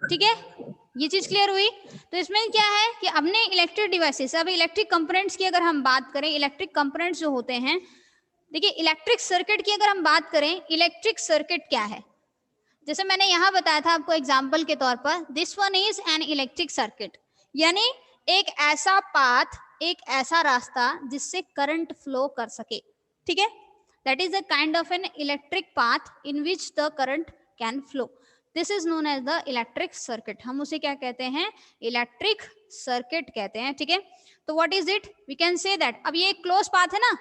ठीक है, ये चीज क्लियर हुई। तो इसमें क्या है कि अपने इलेक्ट्रिक डिवाइसेस, अब इलेक्ट्रिक कंपोनेंट्स की अगर हम बात करें, इलेक्ट्रिक कंपोनेंट्स जो होते हैं, देखिए इलेक्ट्रिक सर्किट की अगर हम बात करें, इलेक्ट्रिक सर्किट क्या है, जैसे मैंने यहां बताया था आपको एग्जांपल के तौर पर, this one is an electric circuit, यानी एक ऐसा पाथ, एक ऐसा रास्ता जिससे करंट फ्लो कर सके, ठीक है, that is a kind of an electric path in which the current can flow, this is known as the electric circuit, हम उसे क्या कहते हैं, इलेक्ट्रिक सर्किट कहते हैं, ठीक है। तो what is it, we can say that, अब ये क्लोज पाथ है ना,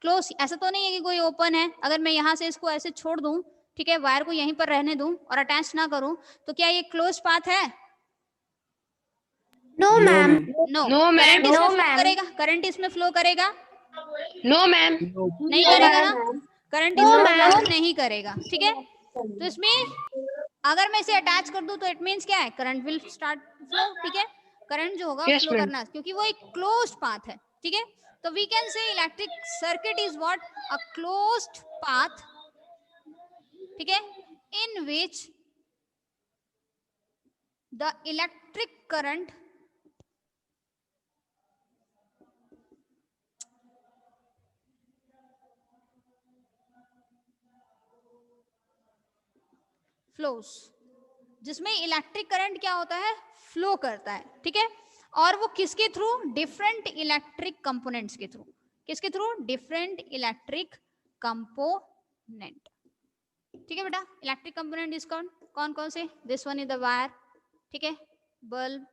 क्लोज, ऐसा तो नहीं है कि कोई ओपन है, अगर मैं यहां से इसको ऐसे छोड़ दूं, ठीक है, वायर को यहीं पर रहने दूं और अटैच ना करूं, तो क्या ये क्लोज पाथ है? No ma'am. No, No, current ma'am. इसमें फ्लो करेगा, करंट इसमें फ्लो करेगा, No, ma'am. नहीं करेगा ना, करंट इसमें फ्लो नहीं करेगा, ठीक है। तो इसमें अगर मैं इसे अटैच कर दूं तो इट मींस क्या है, करंट विल स्टार्ट फ्लो, ठीक है, करंट जो होगा Yes, फ्लो ma'am. करना, क्योंकि वो एक क्लोज्ड पाथ है, ठीक है। तो we can say electric circuit is what, a closed path, ठीक है, in which the electric current flows, जिसमें इलेक्ट्रिक करंट क्या होता है, फ्लो करता है, ठीक है। और वो किसके थ्रू, डिफरेंट इलेक्ट्रिक कंपोनेंट्स के थ्रू, किसके थ्रू, डिफरेंट इलेक्ट्रिक कंपोनेंट, ठीक है बेटा। इलेक्ट्रिक कंपोनेंट इज कौन कौन से, this one is the wire, ठीक है, बल्ब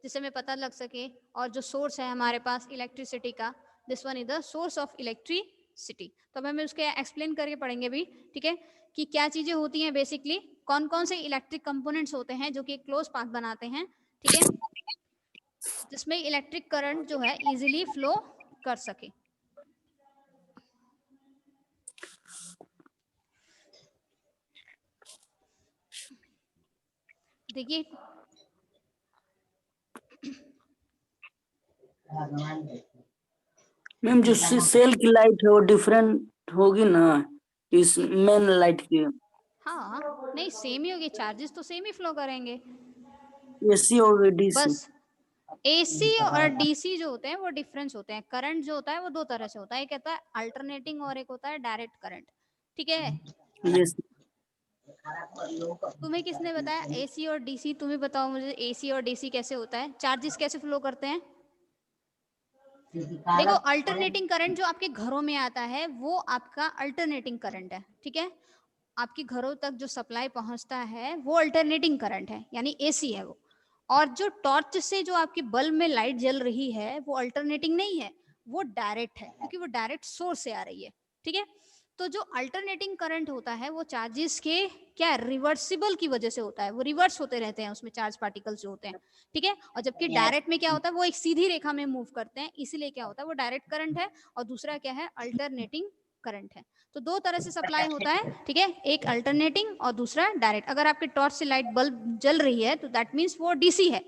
जिससे हमें पता लग सके, और जो सोर्स है हमारे पास इलेक्ट्रिसिटी का, this one is the source of electricity. तो अब हमें उसके एक्सप्लेन करके पढ़ेंगे भी, ठीक है, कि क्या चीजें होती हैं बेसिकली, कौन कौन से इलेक्ट्रिक कंपोनेंट्स होते हैं जो कि क्लोज पाथ बनाते हैं, ठीक है, जिसमें इलेक्ट्रिक करंट जो है इजीली फ्लो कर सके। देखिए मैम जो सेल की लाइट है वो डिफरेंट होगी ना इस मेन लाइट की, हाँ नहीं, सेम ही होगी, चार्जेस तो सेम ही फ्लो करेंगे, एसी होगी डीसी। बस एसी और डीसी जो होते हैं वो डिफरेंस होते हैं। करंट जो होता है वो दो तरह से होता है, एक होता है अल्टरनेटिंग और एक होता है डायरेक्ट करंट, ठीक है। यस। तुम्हें किसने बताया एसी और डीसी, तुम्हें बताओ मुझे एसी और डीसी कैसे होता है, चार्जेस कैसे फ्लो करते हैं। देखो अल्टरनेटिंग करंट जो आपके घरों में आता है वो आपका अल्टरनेटिंग करंट है, ठीक है, आपके घरों तक जो सप्लाई पहुंचता है वो अल्टरनेटिंग करंट है, यानी एसी है वो। और जो टॉर्च से जो आपकी बल्ब में लाइट जल रही है वो अल्टरनेटिंग नहीं है, वो डायरेक्ट है, क्योंकि वो डायरेक्ट सोर्स से आ रही है, ठीक है। तो जो अल्टरनेटिंग करंट होता है वो चार्जेस के क्या रिवर्सिबल की वजह से होता है, वो रिवर्स होते रहते हैं उसमें चार्ज पार्टिकल्स जो होते हैं, ठीक है। और जबकि डायरेक्ट में क्या होता है, वो एक सीधी रेखा में मूव करते हैं, इसीलिए क्या होता है वो डायरेक्ट करंट है, और दूसरा क्या है, अल्टरनेटिंग करंट है। तो दो तरह से सप्लाई होता है, ठीक है, एक अल्टरनेटिंग और दूसरा डायरेक्ट। अगर आपके टॉर्च से लाइट बल्ब जल रही है तो दैट मीन्स वो डीसी है,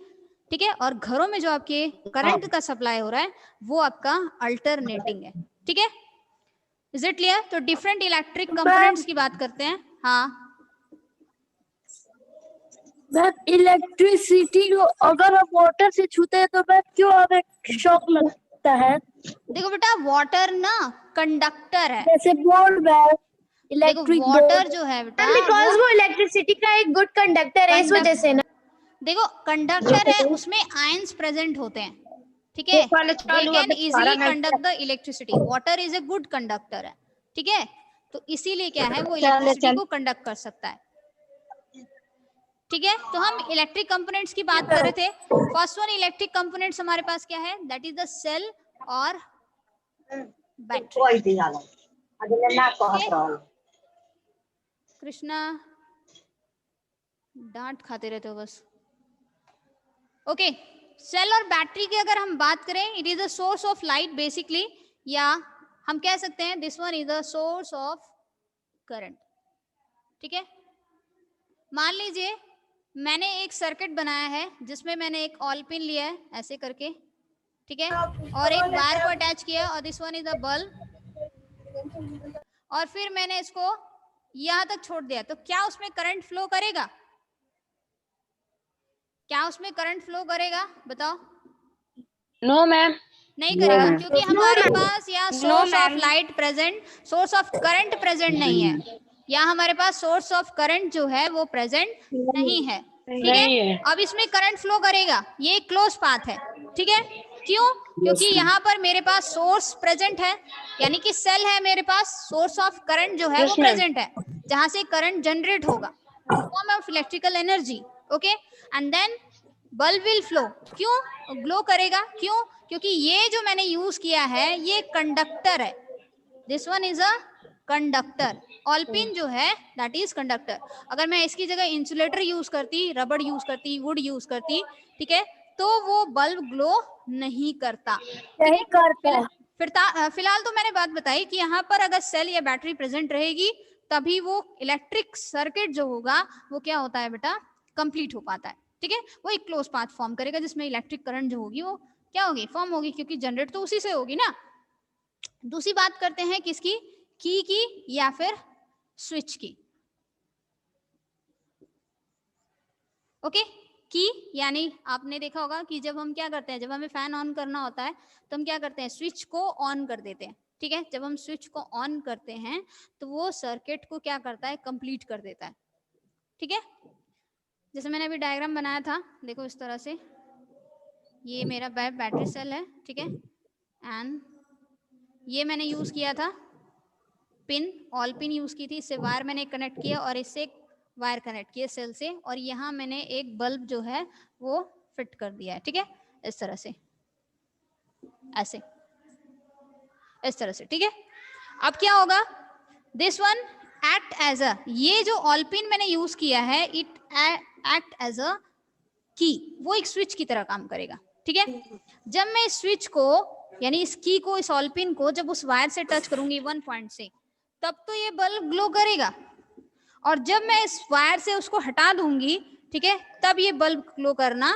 ठीक है, और घरों में जो आपके करंट का सप्लाई हो रहा है वो आपका अल्टरनेटिंग है, ठीक है। Is it clear. तो डिफरेंट इलेक्ट्रिक कंपोनेंट्स की बात करते हैं। हाँ मैम इलेक्ट्रिसिटी को अगर हम वाटर से छूते हैं तो मैम क्यों हमें शॉक लगता है? देखो बेटा, वाटर ना कंडक्टर है, जैसे बोर्ड मैम, देखो इलेक्ट्रिक वाटर बोर्ड। जो है बेटा बिकॉज वो इलेक्ट्रिसिटी का एक गुड कंडक्टर है, इस वजह से ना। देखो कंडक्टर है, उसमें आयंस प्रेजेंट होते हैं, ठीक है, they can easily conduct the electricity, water is a good conductor है, ठीक है। तो इसीलिए क्या है वो इलेक्ट्रिसिटी को कंडक्ट कर सकता है, ठीक है। तो हम इलेक्ट्रिक कंपोनेंट्स की बात कर रहे थे। फर्स्ट वन इलेक्ट्रिक कंपोनेंट्स हमारे पास क्या है, दैट इज द सेल और बैटरी। कृष्णा डांट खाते रहते हो बस। ओके, सेल और बैटरी की अगर हम बात करें, it is a source of light basically, या हम कह सकते हैं this one is the source of current, ठीक है। मान लीजिए मैंने एक सर्किट बनाया है जिसमें मैंने एक ऑल पिन लिया है ऐसे करके, ठीक है, और एक वायर को अटैच किया, और this one is the bulb, और फिर मैंने इसको यहां तक छोड़ दिया, तो क्या उसमें करंट फ्लो करेगा? क्या उसमें करंट फ्लो करेगा, बताओ? No, ma'am. नहीं No, करेगा, ma'am. क्योंकि हमारे पास यहाँ No, source of ma'am. Light present, source of current present नहीं है। यहाँ हमारे पास सोर्स ऑफ करंट जो है वो प्रेजेंट नहीं है, ठीक नहीं है। है। अब इसमें करंट फ्लो करेगा, ये क्लोज पाथ है, ठीक है। क्यों? क्योंकि ma'am. यहाँ पर मेरे पास सोर्स प्रेजेंट है, यानी कि सेल है मेरे पास, सोर्स ऑफ करंट जो है Yes, वो ma'am. प्रेजेंट है, जहां से करंट जनरेट होगा, form of electrical energy, okay. And then bulb will flow, क्यों ग्लो करेगा, क्यों? क्योंकि ये जो मैंने यूज किया है ये कंडक्टर है, this one is a conductor. Alpino जो है दैट इज कंडक्टर। अगर मैं इसकी जगह इंसुलेटर यूज करती, रबड़ यूज करती, वुड यूज करती, ठीक है, तो वो बल्ब ग्लो नहीं करता, ठीक नहीं है। करता है। फिलहाल तो मैंने बात बताई कि यहाँ पर अगर सेल या बैटरी प्रेजेंट रहेगी तभी वो इलेक्ट्रिक सर्किट जो होगा वो क्या होता है बेटा, कंप्लीट हो पाता है, ठीक है। वो एक क्लोज पाथ फॉर्म करेगा जिसमें इलेक्ट्रिक करंट जो होगी वो क्या होगी, फॉर्म होगी, क्योंकि जनरेट तो उसी से होगी ना। दूसरी बात करते हैं किसकी, की या फिर स्विच की, ओके। की यानी आपने देखा होगा कि जब हम क्या करते हैं, जब हमें फैन ऑन करना होता है तो हम क्या करते हैं, स्विच को ऑन कर देते हैं, ठीक है। जब हम स्विच को ऑन करते हैं तो वो सर्किट को क्या करता है, कंप्लीट कर देता है, ठीक है। जैसे मैंने अभी डायग्राम बनाया था, देखो इस तरह से, ये मेरा बैटरी सेल है, ठीक है। एंड ये मैंने यूज किया था पिन, ऑल पिन यूज की थी, इससे वायर मैंने कनेक्ट किया और इससे वायर कनेक्ट किया सेल से, और यहाँ मैंने एक बल्ब जो है वो फिट कर दिया है, ठीक है, इस तरह से, ऐसे, इस तरह से, ठीक है। अब क्या होगा, this one act as a, ये जो ऑल पिन मैंने यूज किया है इट एक्ट एज अ की, वो एक स्विच की तरह काम करेगा, ठीक है। जब मैं इस स्विच को यानी इस की को, इस ऑल पिन को जब उस वायर से टच करूंगी 1 पॉइंट से, तब तो ये बल्ब ग्लो करेगा, और जब मैं इस वायर से उसको हटा दूंगी, ठीक है, तब ये बल्ब ग्लो करना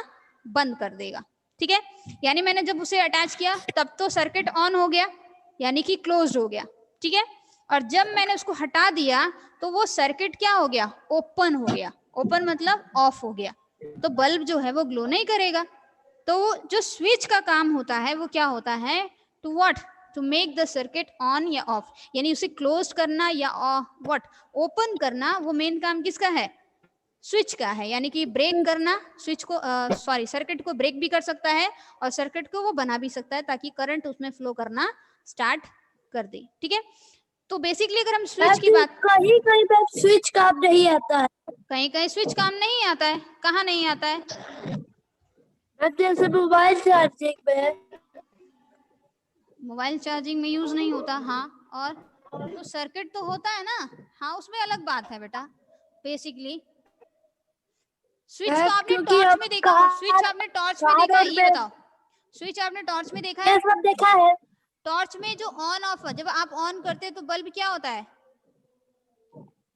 बंद कर देगा, ठीक है। यानी मैंने जब उसे अटैच किया तब तो सर्किट ऑन हो गया, यानी कि क्लोज्ड हो गया, ठीक है। और जब मैंने उसको हटा दिया तो वो सर्किट क्या हो गया, ओपन हो गया, ओपन मतलब ऑफ हो गया, तो बल्ब जो है वो ग्लो नहीं करेगा। तो जो स्विच का काम होता है वो क्या होता है, to what, to make the circuit on या ऑफ, यानी उसे क्लोज करना या व्हाट, ओपन करना, वो मेन काम किसका है, स्विच का है। यानी कि ब्रेक करना, स्विच को सॉरी सर्किट को ब्रेक भी कर सकता है और सर्किट को वो बना भी सकता है ताकि करंट उसमें फ्लो करना स्टार्ट कर दे, ठीक है। तो बेसिकली अगर हम स्विच की बात, कहीं कहीं पे स्विच काम नहीं आता है, कहीं कहीं स्विच काम नहीं आता है, कहाँ नहीं आता है, जैसे मोबाइल चार्जिंग में। मोबाइल चार्जिंग में यूज नहीं होता, हाँ। और तो सर्किट तो होता है ना, हाँ, उसमें अलग बात है बेटा। बेसिकली स्विच तो आपने क्योंकि टॉर्च अब में देखा हो, स्विच आपने टॉर्च में देखा है, ये में बताओ, स्विच आपने टॉर्च में देखा है, ये सब देखा है। टॉर्च में जो ऑन ऑफ, जब आप ऑन करते हैं तो बल्ब क्या होता है,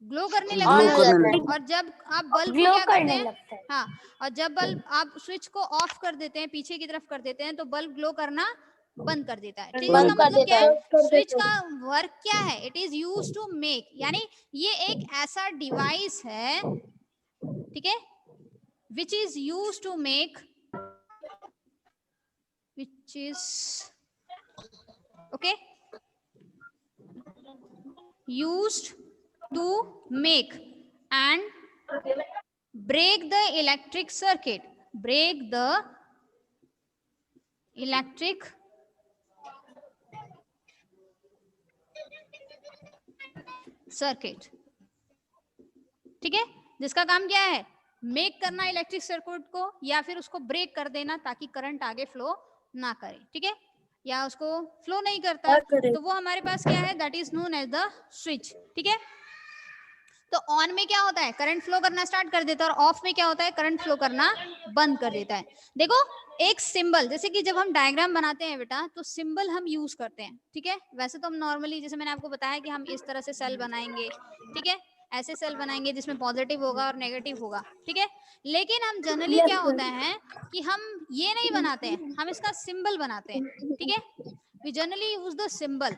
ग्लो करने लगता ग्लो है, करने और जब आप बल्ब को ग्लो क्या करते करने हैं, लगता है। हाँ, और जब बल्ब आप स्विच को ऑफ कर देते हैं, पीछे की तरफ कर देते हैं, तो बल्ब ग्लो करना बंद कर देता है, ठीक है। इसका मतलब क्या है, स्विच का वर्क क्या है, it is use to make, यानी ये एक ऐसा डिवाइस है, ठीक है, which is use to make, which is okay used to make and break the electric circuit, break the electric circuit, ठीक है। जिसका काम क्या है, मेक करना इलेक्ट्रिक सर्किट को, या फिर उसको ब्रेक कर देना ताकि करंट आगे फ्लो ना करे, ठीक है, या उसको फ्लो नहीं करता, तो वो हमारे पास क्या है, that is known as the switch, ठीक है। तो ऑन में क्या होता है, करंट फ्लो करना स्टार्ट कर देता है, और ऑफ में क्या होता है, करंट फ्लो करना बंद कर देता है। देखो एक सिंबल, जैसे कि जब हम डायग्राम बनाते हैं बेटा तो सिंबल हम यूज करते हैं, ठीक है। वैसे तो हम नॉर्मली, जैसे मैंने आपको बताया कि हम इस तरह से सेल बनाएंगे, ठीक है, ऐसे सेल बनाएंगे जिसमें पॉजिटिव होगा और नेगेटिव होगा, ठीक है। लेकिन हम जनरली क्या होता है कि हम ये नहीं बनाते हैं, हम इसका सिंबल बनाते हैं, ठीक है। We generally use the symbol,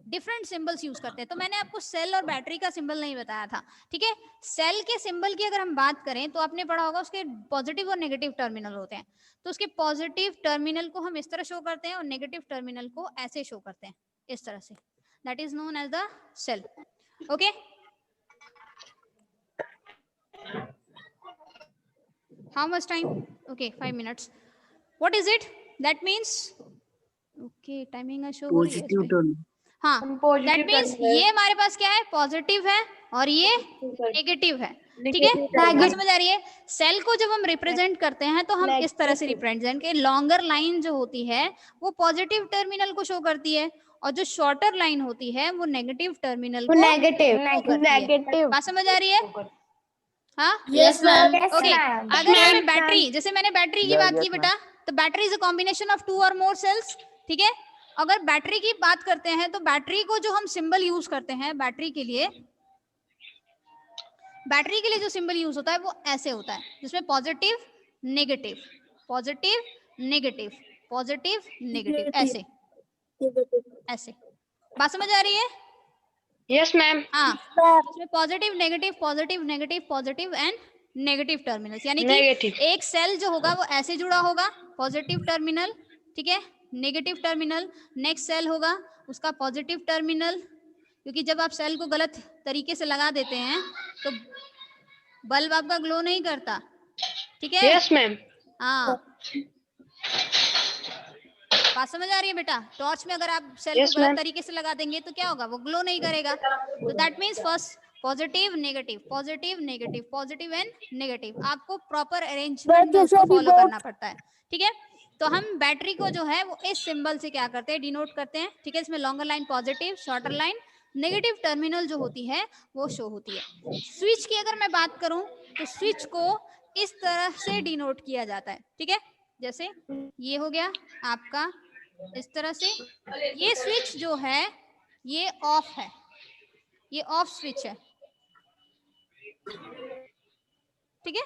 different symbols use करते हैं। तो मैंने आपको सेल और बैटरी का सिंबल नहीं बताया था, ठीक है। सेल के सिंबल की अगर हम बात करें तो आपने पढ़ा होगा उसके पॉजिटिव और नेगेटिव टर्मिनल होते हैं। तो उसके पॉजिटिव टर्मिनल को हम इस तरह शो करते हैं और नेगेटिव टर्मिनल को ऐसे शो करते हैं, इस तरह से। That is known as the cell. Okay, how much time? Okay, 5 minutes. What is it? That means okay, timing है शो हो रही है इस पॉजिटिव पे। टर्न। हाँ, Positive दैट मीन्स terminal. ये हमारे पास क्या है, पॉजिटिव है और ये नेगेटिव है, ठीक है। बात समझ आ रही है। सेल को जब हम रिप्रेजेंट करते हैं तो हम इस तरह से रिप्रेजेंट के, लॉन्गर लाइन जो होती है वो पॉजिटिव टर्मिनल को शो करती है और जो शॉर्टर लाइन होती है वो नेगेटिव टर्मिनल को नेगेटिव। बात समझ आ रही है? हाँ, यस मैम। ओके। अगर हमें बैटरी, जैसे मैंने बैटरी की बात की बेटा, तो battery is a combination of 2 और मोर सेल्स, ठीक है। अगर बैटरी की बात करते हैं तो बैटरी को जो हम सिंबल यूज करते हैं बैटरी के लिए जो सिंबल यूज होता है वो ऐसे होता है, जिसमें positive negative, positive negative, positive negative, ऐसे ऐसे। बात समझ आ रही है? Yes, ma'am. हाँ, इसमें positive negative, positive negative, positive and negative terminals, यानी कि Negative. एक सेल जो होगा वो ऐसे जुड़ा होगा, पॉजिटिव टर्मिनल, ठीक है, नेगेटिव टर्मिनल। नेक्स्ट सेल होगा उसका पॉजिटिव टर्मिनल, क्योंकि जब आप सेल को गलत तरीके से लगा देते हैं तो बल्ब आपका ग्लो नहीं करता, ठीक है। Yes, ma'am. हाँ, बात समझ आ रही है बेटा? टॉर्च में अगर आप सेल Yes, को गलत ma'am. तरीके से लगा देंगे तो क्या होगा, वो ग्लो नहीं करेगा। तो that means first positive negative, positive negative, positive and negative. आपको प्रॉपर अरेंजमेंट में उसको फॉलो करना पड़ता है, ठीक है। तो हम बैटरी को जो है वो इस सिंबल से क्या करते हैं, डिनोट करते हैं, ठीक है। इसमें longer line positive, shorter line negative terminal जो होती है वो शो होती है। स्विच की अगर मैं बात करूं तो स्विच को इस तरह से डिनोट किया जाता है, ठीक है। जैसे ये हो गया आपका इस तरह से, ये स्विच जो है ये ऑफ है, ये ऑफ स्विच है, ठीक है।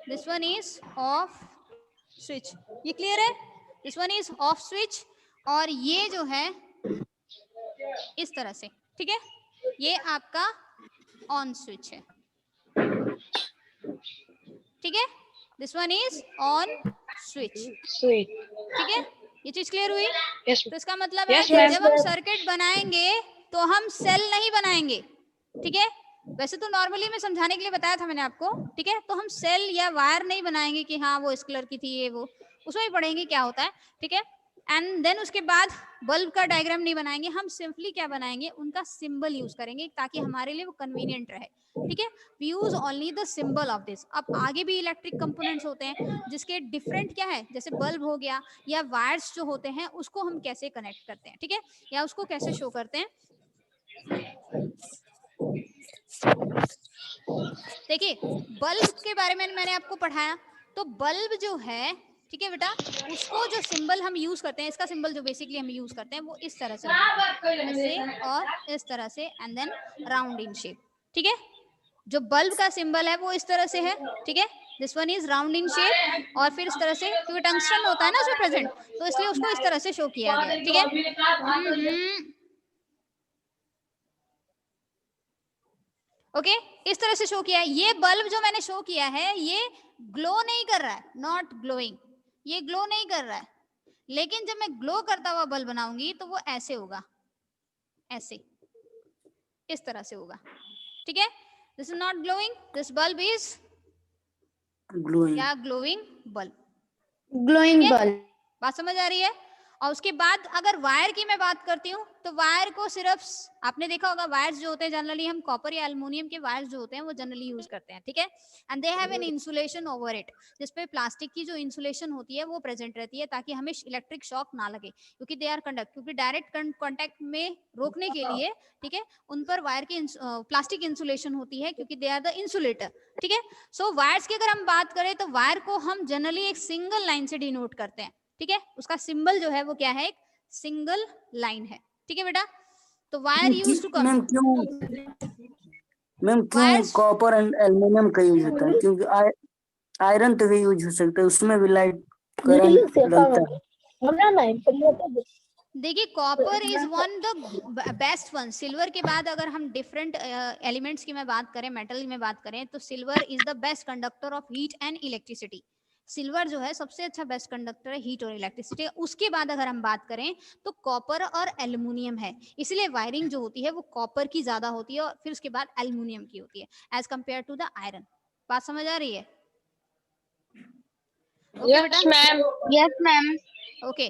This one is off switch, ये क्लियर है? This one is off switch और ये जो है इस तरह से, ठीक है, ये आपका ऑन स्विच है, ठीक है। This one is on switch, Sweet. ठीक है। ये चीज क्लियर हुई? Yes. तो इसका मतलब है Yes, कि ma'am. जब हम सर्किट बनाएंगे तो हम सेल नहीं बनाएंगे, ठीक है। वैसे तो नॉर्मली मैं समझाने के लिए बताया था मैंने आपको, ठीक है। तो हम सेल या वायर नहीं बनाएंगे कि हाँ वो इस कलर की थी, ये वो, उसमें भी पढ़ेंगे क्या होता है, ठीक है। एंड देन उसके बाद बल्ब का डायग्राम नहीं बनाएंगे, हम सिंपली क्या बनाएंगे, उनका सिंबल यूज करेंगे ताकि हमारे लिए वो कन्वीनियंट रहे, ठीक है। We use only the symbol of this. अब आगे भी इलेक्ट्रिक कंपोनेंट्स होते हैं जिसके डिफरेंट क्या है, जैसे बल्ब हो गया या वायर्स जो होते हैं उसको हम कैसे कनेक्ट करते हैं, ठीक है, या उसको कैसे शो करते हैं। देखिए, बल्ब के बारे में मैंने आपको पढ़ाया, तो बल्ब जो है, ठीक है बेटा, उसको जो सिंबल हम यूज करते हैं, इसका सिंबल जो बेसिकली हम यूज करते हैं वो इस तरह से होता है, ऐसे और इस तरह से, and then round in shape, ठीक है। जो बल्ब का सिंबल है वो इस तरह से है, ठीक है। This one is round in shape और फिर इस तरह से, क्योंकि टंगस्टन होता है ना उसमें प्रेजेंट, तो इसलिए उसको इस तरह से शो किया गया, ठीक है। ओके, इस तरह से शो किया है। ये बल्ब जो मैंने शो किया है ये ग्लो नहीं कर रहा है, नॉट ग्लोइंग, ये ग्लो नहीं कर रहा है। लेकिन जब मैं ग्लो करता हुआ बल्ब बनाऊंगी तो वो ऐसे होगा, ऐसे, इस तरह से होगा, ठीक है। This is not glowing, this bulb is glowing. या ग्लोइंग बल्ब, ग्लोइंग बल्ब। बात समझ आ रही है? और उसके बाद अगर वायर की मैं बात करती हूँ तो वायर को सिर्फ, आपने देखा होगा वायर्स जो होते हैं जनरली हम कॉपर या एल्युमिनियम के वायर्स जो होते हैं वो जनरली यूज करते हैं, ठीक है। And they have an insulation over it, जिसपे प्लास्टिक की जो इंसुलेशन होती है वो प्रेजेंट रहती है ताकि हमें इलेक्ट्रिक शॉक ना लगे, क्योंकि दे आर कंडक्ट, क्योंकि डायरेक्ट कॉन्टैक्ट में रोकने के लिए, ठीक है, उन पर वायर की प्लास्टिक इंसुलेशन होती है क्योंकि दे आर द इंसुलेटर, ठीक है। सो वायर्स की अगर हम बात करें तो वायर को हम जनरली एक सिंगल लाइन से डिनोट करते हैं, ठीक है। उसका सिंबल जो है वो क्या है, एक सिंगल लाइन है, ठीक है बेटा। तो वायर यूज टू मैम क्यों कॉपर एंड एल्युमिनियम का यूज होता है? क्योंकि आयरन तो भी यूज हो सकता है, उसमें भी लाइट करंट डलता है। देखिए copper is one the best one. Silver के बाद अगर हम डिफरेंट एलिमेंट्स की मैं बात करें, मेटल में बात करें, तो silver is the best conductor of heat and electricity. Silver जो है सबसे अच्छा बेस्ट कंडक्टर है हीट और इलेक्ट्रिसिटी। उसके बाद अगर हम बात करें तो कॉपर और एल्यूमिनियम है, इसलिए वायरिंग जो होती है वो कॉपर की ज्यादा होती है और फिर उसके बाद एल्यूमिनियम की होती है as compare to the iron. बात समझ आ रही है? ओके Yes, बेटा, ma'am. Yes, ma'am. ओके।